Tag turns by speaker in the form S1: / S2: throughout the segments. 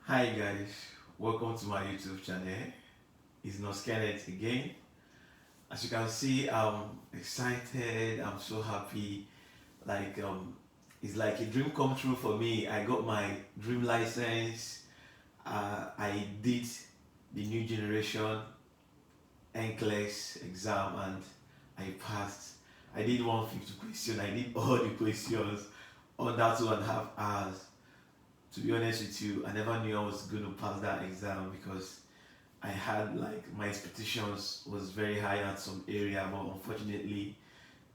S1: Hi guys, welcome to my YouTube channel. It's not scared again. As you can see, I'm excited. I'm so happy. Like it's like a dream come true for me. I got my dream license. I did the new generation NCLEX exam and I passed. I did 150 question. I did all the questions under 2.5 hours. To be honest with you, I never knew I was going to pass that exam because I had like my expectations was very high at some area, but unfortunately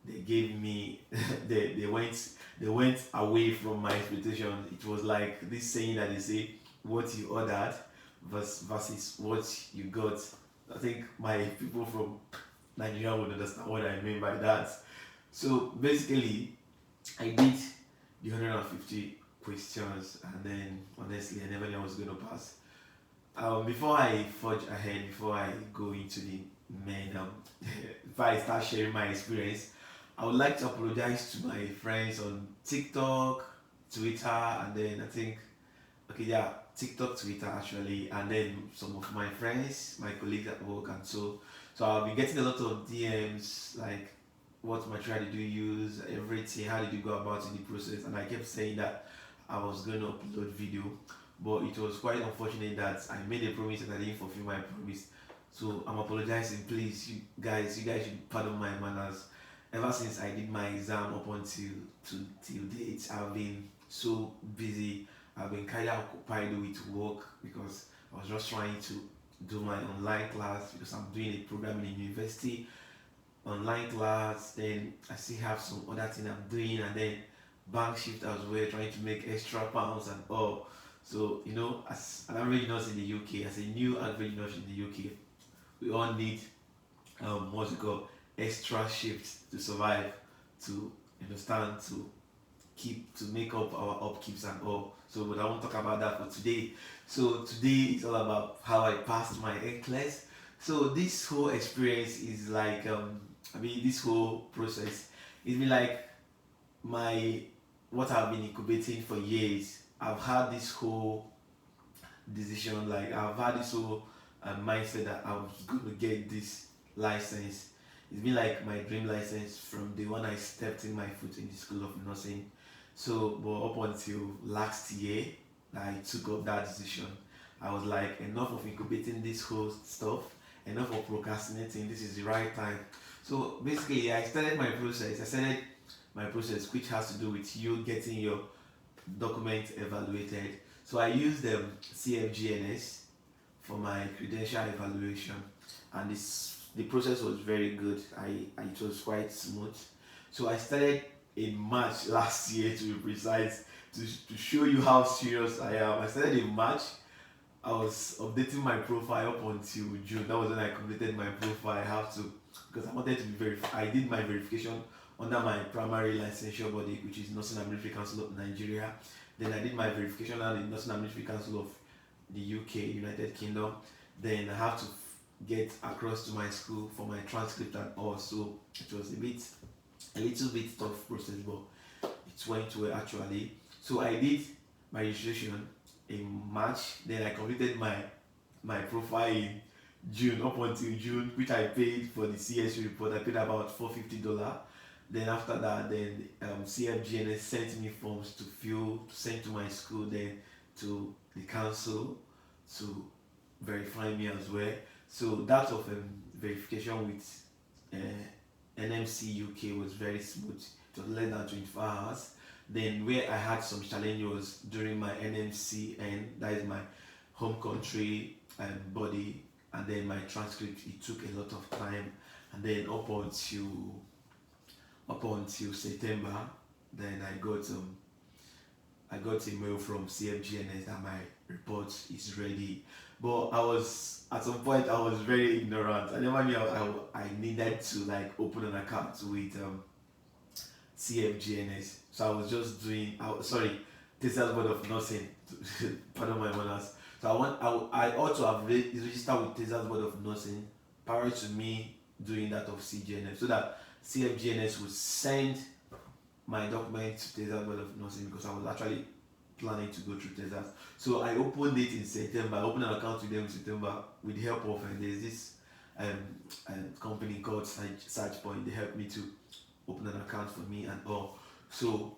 S1: they gave me they went away from my expectations. It was like this saying that they say what you ordered versus what you got. I think my people from Nigeria would understand what I mean by that. So basically I did the 150 questions and then honestly I never knew I was gonna pass. Before I forge ahead, before I go into the main, before I start sharing my experience, I would like to apologize to my friends on TikTok, Twitter, and then I think, okay, yeah, TikTok, Twitter actually, and then some of my friends, my colleagues at work, and so I'll be getting a lot of DMs like, what material did you use, everything, how did you go about in the process, and I kept saying that I was going to upload video, but it was quite unfortunate that I made a promise and I didn't fulfill my promise. So I'm apologizing. Please, you guys should pardon my manners. Ever since I did my exam up until till date, I've been so busy. I've been kind of occupied with work because I was just trying to do my online class because I'm doing a program in university, online class. Then I still have some other thing I'm doing, and then bank shift as well, trying to make extra pounds and all. So as an average nurse in the UK, as a new average nurse in the UK, we all need what's it called, extra shifts to survive, to understand, to keep, to make up our upkeeps and all. So, but I won't talk about that for today. So today is all about how I passed my NCLEX. So this whole experience is like this whole process, it's been like my what I've been incubating for years. I've had this whole decision, like I've had this whole mindset that I was going to get this license. It's been like my dream license from the one I stepped in my foot in the school of nursing. So, but up until last year, I took up that decision. I was like, enough of incubating this whole stuff, enough of procrastinating. This is the right time. So basically, I started my process. I started my process, which has to do with you getting your document evaluated. So I used CFGNS for my credential evaluation, and the process was very good. It was quite smooth. So I started in March last year, to be precise, to show you how serious I am. I started in March. I was updating my profile up until June. That was when I completed my profile. I have to, because I wanted to be verified. I did my verification under my primary licensure body, which is Nursing and Military Council of Nigeria. Then I did my verification at the Nursing and Military Council of the UK, United Kingdom. Then I have to get across to my school for my transcript and all. So it was a little bit tough process, but it went well actually. So I did my registration in March. Then I completed my profile in June, up until June, which I paid for the CSU report. I paid about $450. Then after that, then CFGNS sent me forms to fill, to send to my school, then to the council to verify me as well. So that of verification with NMC UK was very smooth. It was less than 24 hours. Then where I had some challenge was during my NMCN, that is my home country body, and then my transcript. It took a lot of time, and then up until September, then I got a mail from CFGNS that my report is ready. But I was, at some point I was very ignorant. I never knew I needed to like open an account with CFGNS. So I was just doing, sorry, Texas Board of Nursing. Pardon my manners. So I ought to have registered with Texas Board of Nursing prior to me doing that of CGNF, so that CFGNS would send my document to Texas Board of Nursing, because I was actually planning to go through Texas. So I opened it in September. I opened an account with them in September with the help of, and there's this company called Searchpoint. They helped me to open an account for me and all. So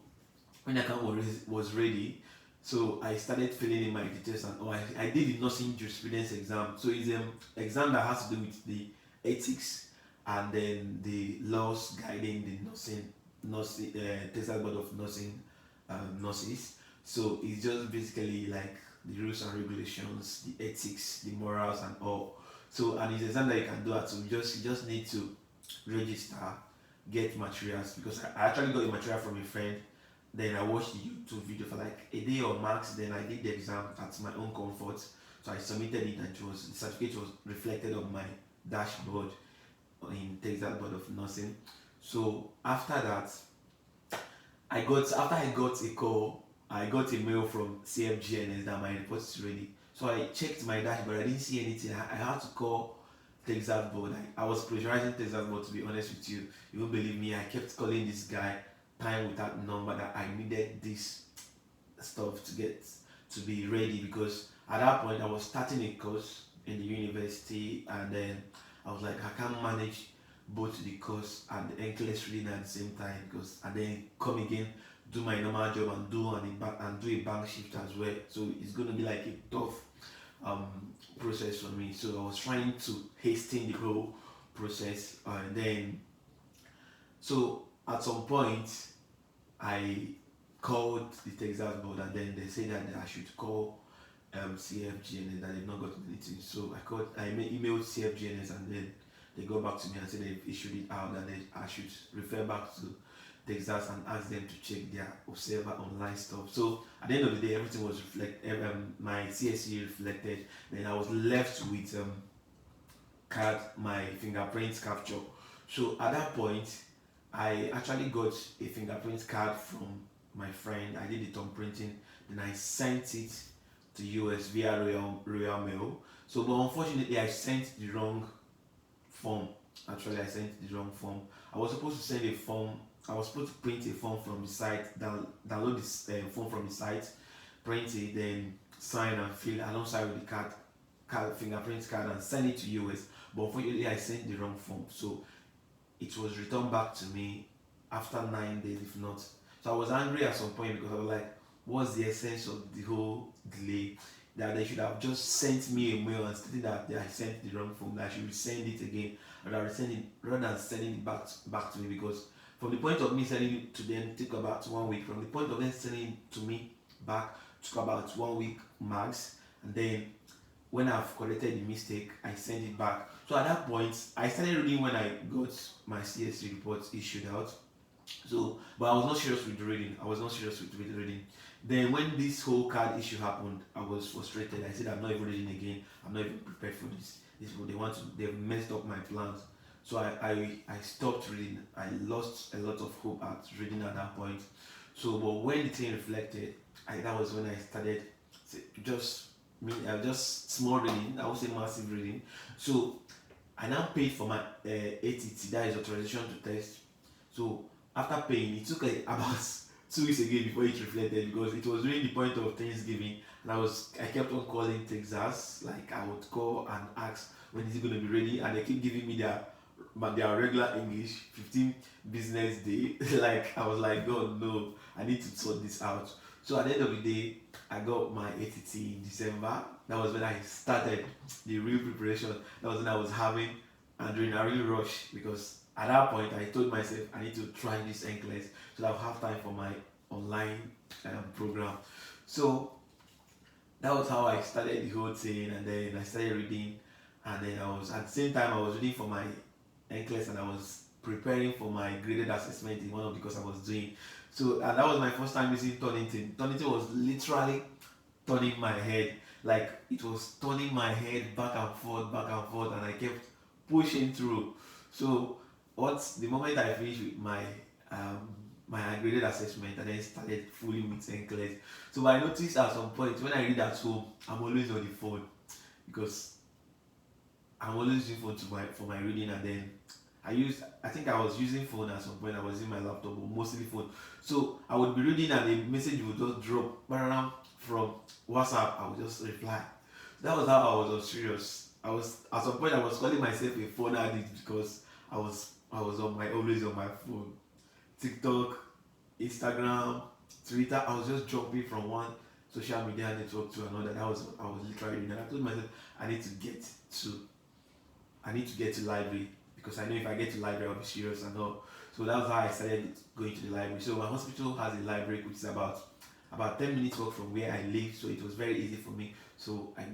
S1: when the account was ready, so I started filling in my details and all. I did the nursing jurisprudence exam. So it's an exam that has to do with the ethics and then the laws guiding the nursing Texas Board of Nursing nurses. So it's just basically like the rules and regulations, the ethics, the morals and all. So and it's an exam that you can do at home. You just need to register, get materials, because I actually got the material from a friend. Then I watched the YouTube video for like a day or max. Then I did the exam at my own comfort. So I submitted it, and the certificate was reflected on my dashboard in Texas Board of Nursing. So after that, I got a call, I got a mail from CFGNS that my report is ready. So I checked my dashboard, I didn't see anything. I had to call Texas Board. I was pressurizing Texas Board, to be honest with you. You won't believe me. I kept calling this guy time without number that I needed this stuff to get to be ready, because at that point I was starting a course in the university, and then I was like, I can't manage both the course and the NCLEX reading at the same time, because and then come again, do my normal job and do a bank shift as well. So it's going to be like a tough process for me. So I was trying to hasten the whole process, and then so at some point I called the Texas Board, and then they said that I should call CFGNS, that they've not gotten anything. So I emailed CFGNS, and then they got back to me and said they've issued it out, and then I should refer back to Texas and ask them to check their Observer online stuff. So at the end of the day, everything was reflected. My CSE reflected. Then I was left with my fingerprint capture. So at that point, I actually got a fingerprint card from my friend. I did the thumb printing, then I sent it to US via Royal Mail. So, but unfortunately, I sent the wrong form. Actually, I sent the wrong form. I was supposed to send a form. I was supposed to print a form from the site, download this form from the site, print it, then sign and fill alongside with the fingerprint card, and send it to US. But unfortunately, I sent the wrong form. So it was returned back to me after 9 days, if not. So I was angry at some point, because I was like, what's the essence of the whole delay? That they should have just sent me a mail and stated that I sent the wrong form, that I should resend it again, rather than sending it back to me, because from the point of me sending it to them took about 1 week. From the point of them sending it to me back took about 1 week max, and then when I've corrected the mistake, I send it back. So at that point, I started reading when I got my CSC report issued out. So, but I was not serious with the reading. Reading. Then when this whole card issue happened, I was frustrated. I said, I'm not even reading again. I'm not even prepared for this. They've messed up my plans. So I stopped reading. I lost a lot of hope at reading at that point. So, but when the thing reflected, that was when I started just small reading. I would say massive reading. So I now paid for my ATT, that is authorization to test. So after paying, it took about 2 weeks again before it reflected, because it was during the point of Thanksgiving, and I kept on calling Texas. Like, I would call and ask when is it going to be ready, and they keep giving me their regular English 15 business day. Like, I was like, God, no, I need to sort this out. So at the end of the day, I got my ATT in December. That was when I started the real preparation. That was when I was having adrenaline rush, because at that point I told myself I need to try this NCLEX so that I'll have time for my online program. So that was how I started the whole thing, and then I started reading, and then I was at the same time I was reading for my NCLEX, and I was preparing for my graded assessment in one of the courses I was doing. So and that was my first time using Turnitin. Turnitin was literally turning my head. Like, it was turning my head back and forth, and I kept pushing through. So the moment I finished with my graded assessment, and then started fully with NCLEX. So I noticed at some point when I read at home, I'm always on the phone, because I'm always using phone for my reading, and then I think I was using phone at some point. I was using my laptop, but mostly phone. So I would be reading and a message would just drop from WhatsApp. I would just reply. That was how I was serious. I was at some point I was calling myself a phone addict because I was always on my phone. TikTok, Instagram, Twitter. I was just jumping from one social media network to another. I was literally doing that. I told myself I need to get to I need to get to library because I know if I get to library I'll be serious and all. So that was how I started going to the library. So my hospital has a library which is about 10 minutes walk from where I live. So it was very easy for me. So I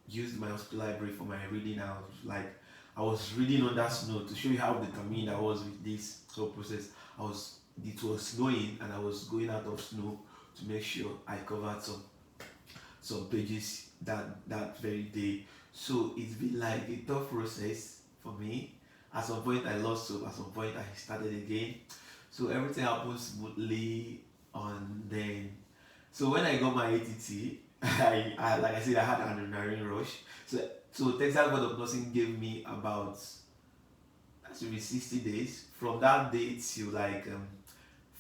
S1: used my hospital library for my reading. I was reading on that snow to show you how determined I was with this whole process. It was snowing and I was going out of snow to make sure I covered some pages that very day. So it's been like a tough process for me. At some point I lost hope, at some point I started again. So everything happened smoothly and then so when I got my ATT, I like I said I had an adrenaline rush. So Texas Board of Nursing gave me about that should be 60 days from that date till like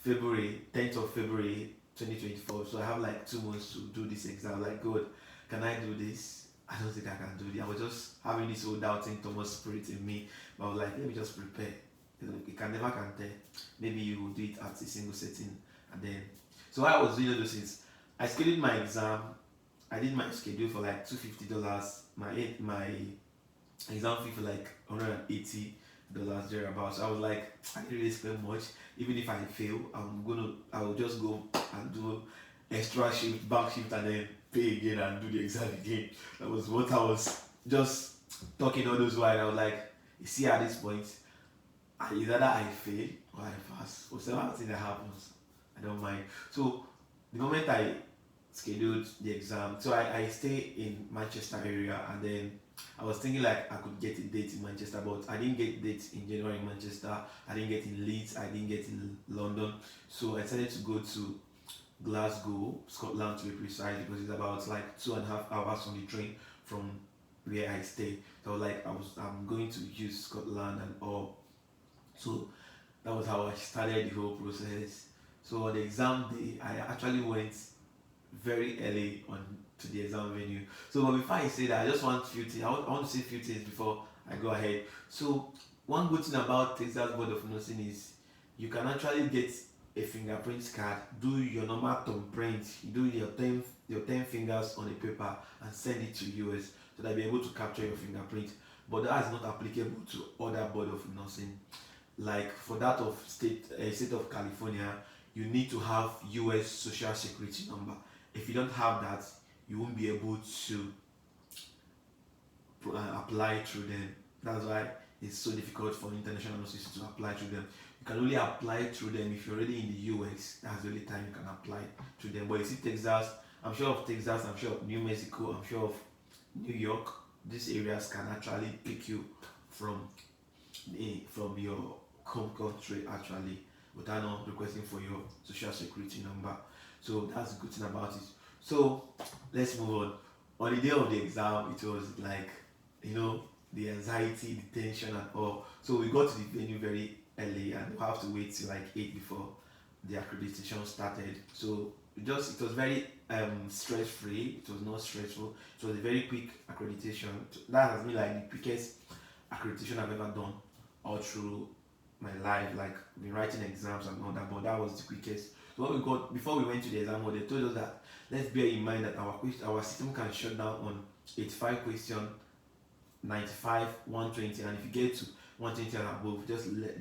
S1: February 10th of February 2024. So I have like 2 months to do this exam. Like, God, can I do this? I don't think I can do it. I was just having this whole doubting Thomas spirit in me. But I was like, let me just prepare. You can never can tell. Maybe you will do it at a single setting. And then, so while I was doing all those things, I scheduled my exam. I did my schedule for like $250. My exam fee for like $180 thereabouts. So I was like, I didn't really spend much. Even if I fail, I will just go and do extra shift, back shift, and then pay again and do the exam again. That was what I was just talking all those while. I was like, you see, at this point, either I fail or I pass. Whatever thing that happens, I don't mind. So the moment I scheduled the exam, so I stay in Manchester area, and then I was thinking like I could get a date in Manchester, but I didn't get dates in January in Manchester. I didn't get in Leeds. I didn't get in London. So I decided to go to Glasgow, Scotland to be precise, because it's about like 2.5 hours on the train from where I stay. So I'm going to use Scotland and all. So that was how I started the whole process. So on the exam day, I actually went very early on to the exam venue. So but before I say that, I just want few things. I want to say a few things before I go ahead. So one good thing about Texas Board of Nursing is you can actually get a fingerprint card, do your normal thumbprint, do your 10 fingers on a paper and send it to US so that they'll be able to capture your fingerprint. But that is not applicable to other Board of Nursing. Like for that of state of California, you need to have US social security number. If you don't have that, you won't be able to apply through them. That's why it's so difficult for international nurses to apply through them. You can only apply through them if you're already in the US. That's the only time you can apply through them. But you see Texas, I'm sure of Texas, I'm sure of New Mexico, I'm sure of New York. These areas can actually pick you from your home country actually without not requesting for your social security number. So that's the good thing about it. So let's move on. On the day of the exam, it was like, the anxiety, the tension and all. So we got to the venue very early and we have to wait till like 8 before the accreditation started. So it was very stress free. It was not stressful. It was a very quick accreditation. That has been like the quickest accreditation I've ever done all through my life. Like been writing exams and all that, but that was the quickest. So what we got before we went to the exam, they told us that let's bear in mind that our system can shut down on 85 question, 95, 120, and if you get to 120 and above,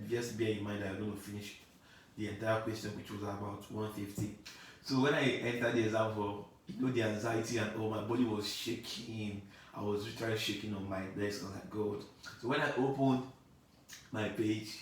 S1: just bear in mind that you're going to finish the entire question, which was about 150. So when I entered the exam hall, the anxiety and all, my body was shaking. I was literally shaking on my desk. I was like, God. So when I opened my page,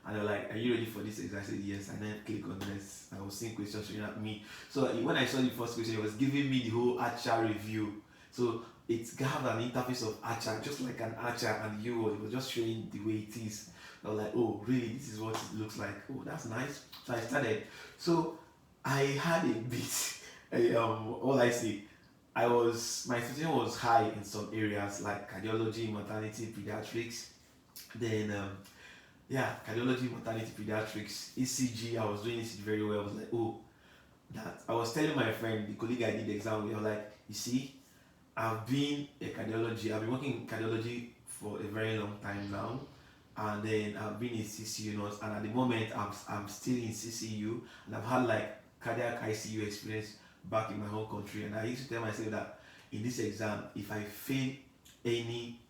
S1: and they were like, are you ready for this exam? I said yes, and then click on this. I was seeing questions showing at me. So when I saw the first question, it was giving me the whole Archer review. So it's got an interface of Archer, just like an Archer, and it was just showing the way it is. I was like, oh, really? This is what it looks like. Oh, that's nice. So I started. So I had a bit, all I say, my situation was high in some areas like cardiology, maternity, pediatrics. Then yeah, cardiology, maternity, pediatrics, ECG. I was doing ECG very well. I was like, oh, that. I was telling my friend, the colleague I did the exam with, I was like, you see, I've been a cardiology. I've been working in cardiology for a very long time now, and then I've been in CCU nurse, and at the moment I'm still in CCU, and I've had like cardiac ICU experience back in my home country, and I used to tell myself that in this exam, if I fail any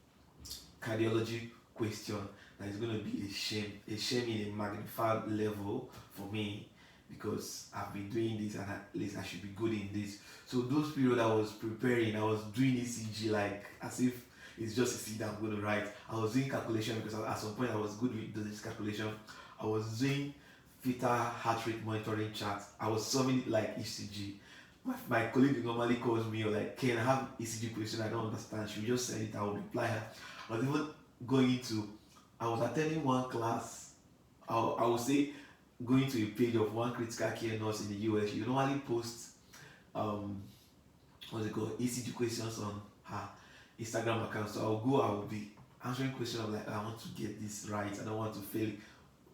S1: cardiology question, that is going to be a shame in a magnified level for me, because I've been doing this and at least I should be good in this. So those period I was preparing, I was doing ECG like as if it's just a C that I'm going to write. I was doing calculation because at some point I was good with this calculation. I was doing fetal heart rate monitoring chart. I was solving it like ECG. My colleague normally calls me or like, Ken, I have ECG question I don't understand. She will just send it, I will reply her. I was even going to, I was attending one class, I would say going to a page of one critical care nurse in the US. You normally post um what's it called, ECG questions on her Instagram account. So I'll go, I will be answering questions of like, I want to get this right, I don't want to fail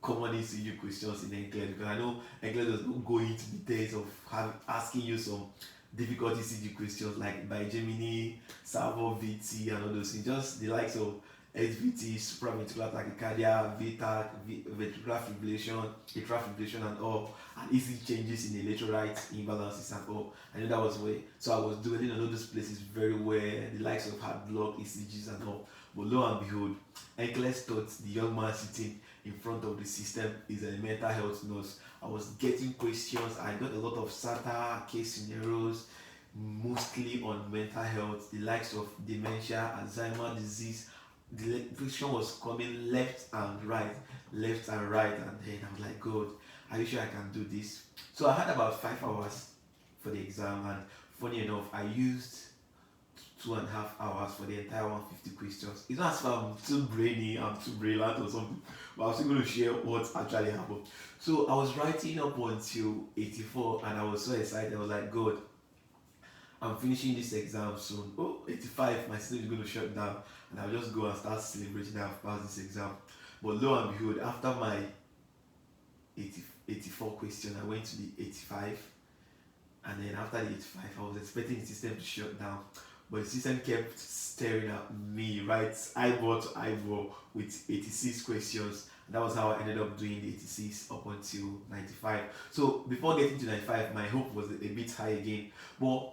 S1: common ECG questions in NCLEX, because I know NCLEX does not go into details of asking you some difficult ECG questions like by Gemini, Servo, VT, and all those things. Just the likes of SVT, supraventricular tachycardia, VTAC, ventricular fibrillation, atrial fibrillation, and all, and ECG changes in electrolyte imbalances and all. I know that was where, so I was doing all those places very well, the likes of heart block, ECGs, and all. But lo and behold, NCLEX thought the young man sitting in front of the system is a mental health nurse. I was getting questions. I got a lot of SATA case scenarios, mostly on mental health, the likes of dementia, Alzheimer's disease. The question was coming left and right, and then I was like, God, are you sure I can do this? So I had about 5 hours for the exam, and funny enough, I used 2.5 hours for the entire 150 questions. It's not as if I'm too brainy, I'm too brilliant or something, but I was still going to share what actually happened. So I was writing up until 84, and I was so excited. I was like, God, I'm finishing this exam soon. Oh, 85, my system is going to shut down, and I'll just go and start celebrating that I've passed this exam. But lo and behold, after my 84 question, I went to the 85, and then after the 85, I was expecting the system to shut down. But the system kept staring at me, right, eyeball to eyeball, with 86 questions. And that was how I ended up doing the 86 up until 95. So before getting to 95, my hope was a bit high again. But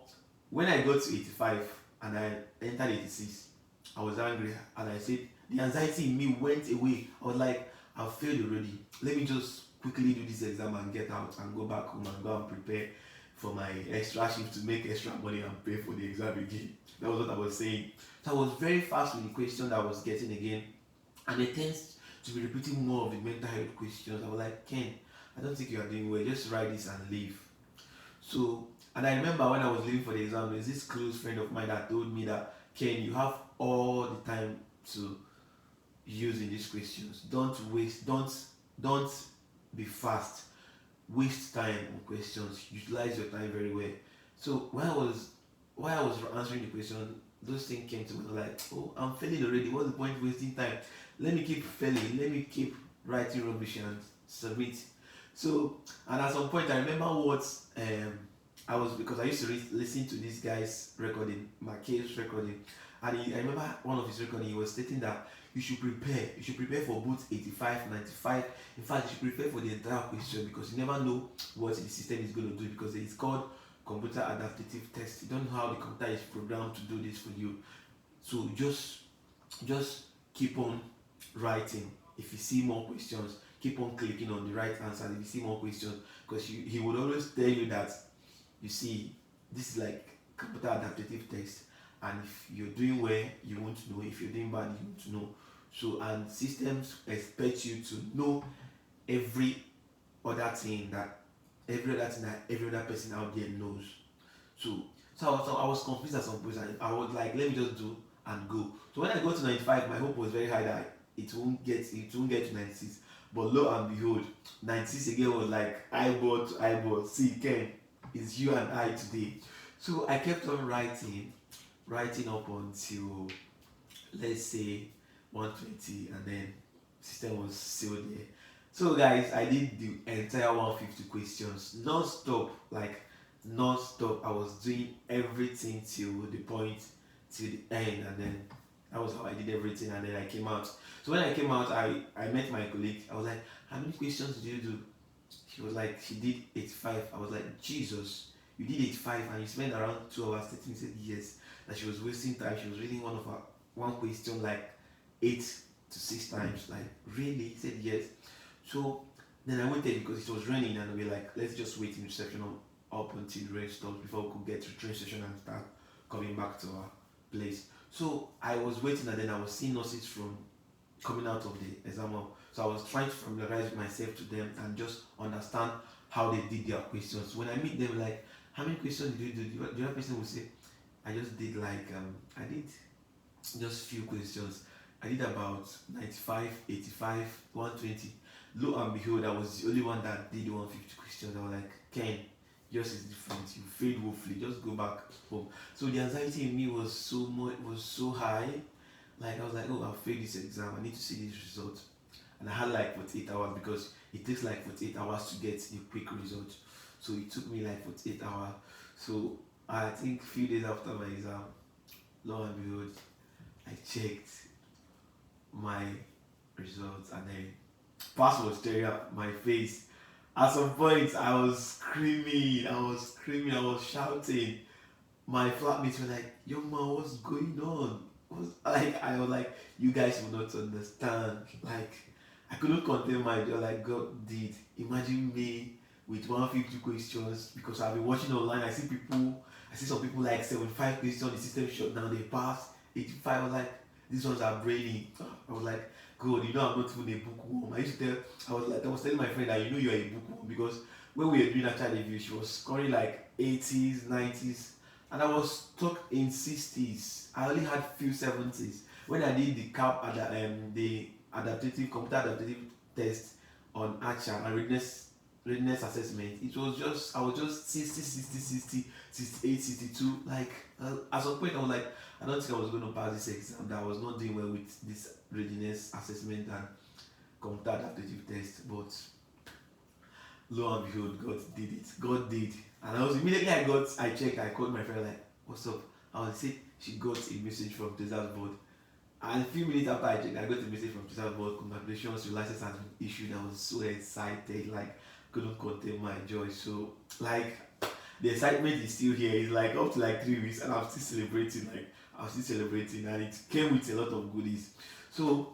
S1: when I got to 85 and I entered 86, I was angry, and I said, the anxiety in me went away. I was like, I've failed already. Let me just quickly do this exam and get out and go back home and go and prepare for my extra shift to make extra money and pay for the exam again. That was what I was saying. So I was very fast with the question that I was getting again, and it tends to be repeating more of the mental health questions. I was like, Ken, I don't think you are doing well. Just write this and leave. So, and I remember when I was leaving for the exam, there's this close friend of mine that told me that, Ken, you have all the time to use in these questions. Don't waste. Don't be fast. Waste time on questions. Utilize your time very well. So while I was answering the question, those things came to me like, oh, I'm failing already. What's the point wasting time? Let me keep failing. Let me keep writing rubbish and submit. So, and at some point, I remember what I was, because I used to listen to this guy's recording, Marquez's recording, and I remember one of his recording. He was stating that you should prepare. You should prepare for both 85, 95. In fact, you should prepare for the entire question, because you never know what the system is going to do, because it's called computer adaptive test. You don't know how the computer is programmed to do this for you. So just keep on writing. If you see more questions, keep on clicking on the right answer. If you see more questions, because he would always tell you that, you see, this is like computer adaptive test, and if you're doing well, you won't know. If you're doing bad, you won't know. So, and systems expect you to know every other thing that every other person out there knows. So I was confused at some point, and I was like, let me just do and go. So when I got to 95, my hope was very high that it won't get to 96. But lo and behold, 96 again was like eyeball to eyeball. See, Ken, it's you and I today. So I kept on writing up until, let's say, 120, and then system was still there. So guys, I did the entire 150 questions non-stop, like non-stop. I was doing everything till the point, till the end, and then that was how I did everything, and then I came out. So when I came out, I met my colleague. I was like, how many questions did you do? She was like, she did 85. I was like, Jesus, you did 85 and you spent around 2 hours 13. She said yes, that she was wasting time. She was reading one question like 8 to 6 times. Like, really? He said yes. So then I went there because it was raining, and we were like, let's just wait in reception up until the rain stops before we could get to the train station and start coming back to our place. So I was waiting, and then I was seeing nurses from coming out of the exam hall. So I was trying to familiarize myself to them and just understand how they did their questions. When I meet them, like, how many questions did you do? The other person will say, I just did like I did just few questions. I did about 95, 85, 120. Lo and behold, I was the only one that did 150 questions. I was like, Ken, yours is different. You failed woefully. Just go back home. So the anxiety in me was so high. Like I was like, oh, I'll fail this exam. I need to see this result. And I had like 48 hours because it takes like 48 hours to get the quick result. So it took me like 48 hours. So I think a few days after my exam, lo and behold, I checked my results, and then pass was staring at my face. At some point, I was screaming, I was shouting. My flatmates were like, young man, what's going on? I was like, you guys will not understand. Like, I couldn't contain my joy like God did. Imagine me with 150 questions, because I've been watching online. I see some people like 75 questions, the system shut down, they pass 85. I was like, these ones are brainy. I was like, God, I'm not even a bookworm. I was telling my friend that you're a bookworm, because when we were doing a child review, she was scoring like 80s, 90s, and I was stuck in 60s. I only had few 70s. When I did the computer adaptive test on ACHA and readiness assessment, I was just 60, 60, 60, 68, 62. Like at some point I was like, I don't think I was going to pass this exam. That I was not doing well with this readiness assessment and computer adaptive test. But lo and behold, God did. And I was immediately I checked, I called my friend like, what's up? I was say she got a message from Tesla's board. And a few minutes after I checked, I got a message from Tesla's board, congratulations, your license has been issued. I was so excited, like couldn't contain my joy. So like the excitement is still here. It's like up to like 3 weeks and I'm still celebrating, and it came with a lot of goodies. So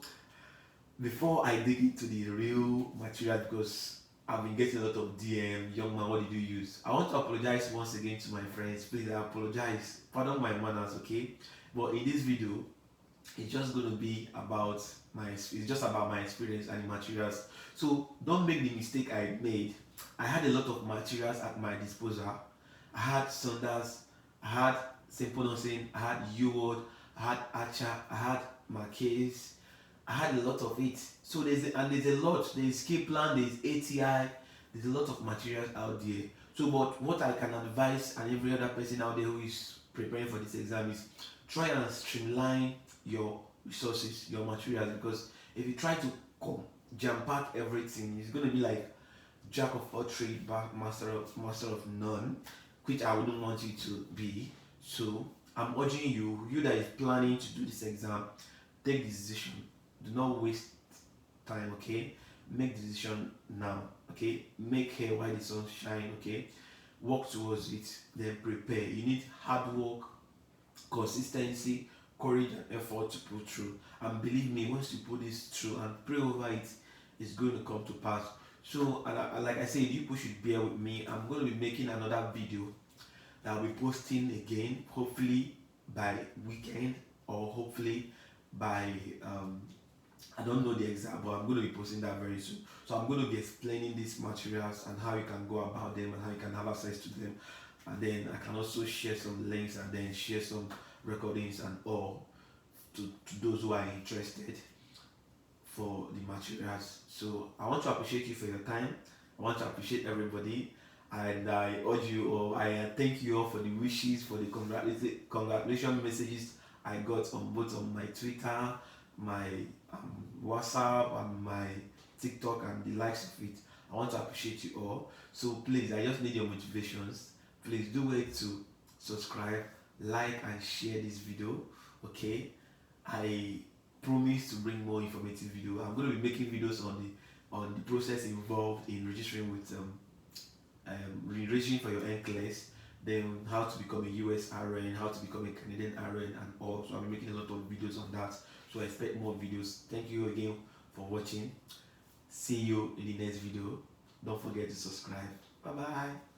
S1: before I dig into the real material, because I've been getting a lot of DM, young man, what did you use? I want to apologize once again to my friends. Please, I apologize. Pardon my manners, okay? But in this video, it's just going to be about my experience and the materials. So don't make the mistake I made. I had a lot of materials at my disposal. I had Saunders, I had simple nursing, I had UWord, I had ACHA, I had Marquez, I had a lot of it. So there's a lot. There's K-Plan, there's ATI, there's a lot of materials out there. So but what I can advise and every other person out there who is preparing for this exam is try and streamline your resources, your materials, because if you try to jam pack everything, it's going to be like jack of all trade, master of none, which I wouldn't want you to be. So I'm urging you that is planning to do this exam, take the decision. Do not waste time, okay? Make the decision now, okay? Make hay while the sun shine, okay? Work towards it, then prepare. You need hard work, consistency, courage and effort to put through. And believe me, once you put this through and pray over it, it's going to come to pass. So like I said, you should bear with me. I'm going to be making another video that I'll be posting again, hopefully by weekend, or hopefully by I don't know the exact, but I'm going to be posting that very soon. So I'm going to be explaining these materials and how you can go about them and how you can have access to them. And then I can also share some links and then share some recordings and all to those who are interested for the materials. So I want to appreciate you for your time. I want to appreciate everybody, and I urge you, or I thank you all for the wishes, for the congratulation messages I got on both on my Twitter my WhatsApp and my TikTok and the likes of it. I want to appreciate you all. So please, I just need your motivations. Please do wait to subscribe, like, and share this video. Okay, I promise to bring more informative video. I'm going to be making videos on the process involved in registering with registering for your NCLEX, then how to become a USRN, how to become a Canadian RN, and all. So I'll be making a lot of videos on that. So expect more videos. Thank you again for watching. See you in the next video. Don't forget to subscribe. Bye bye.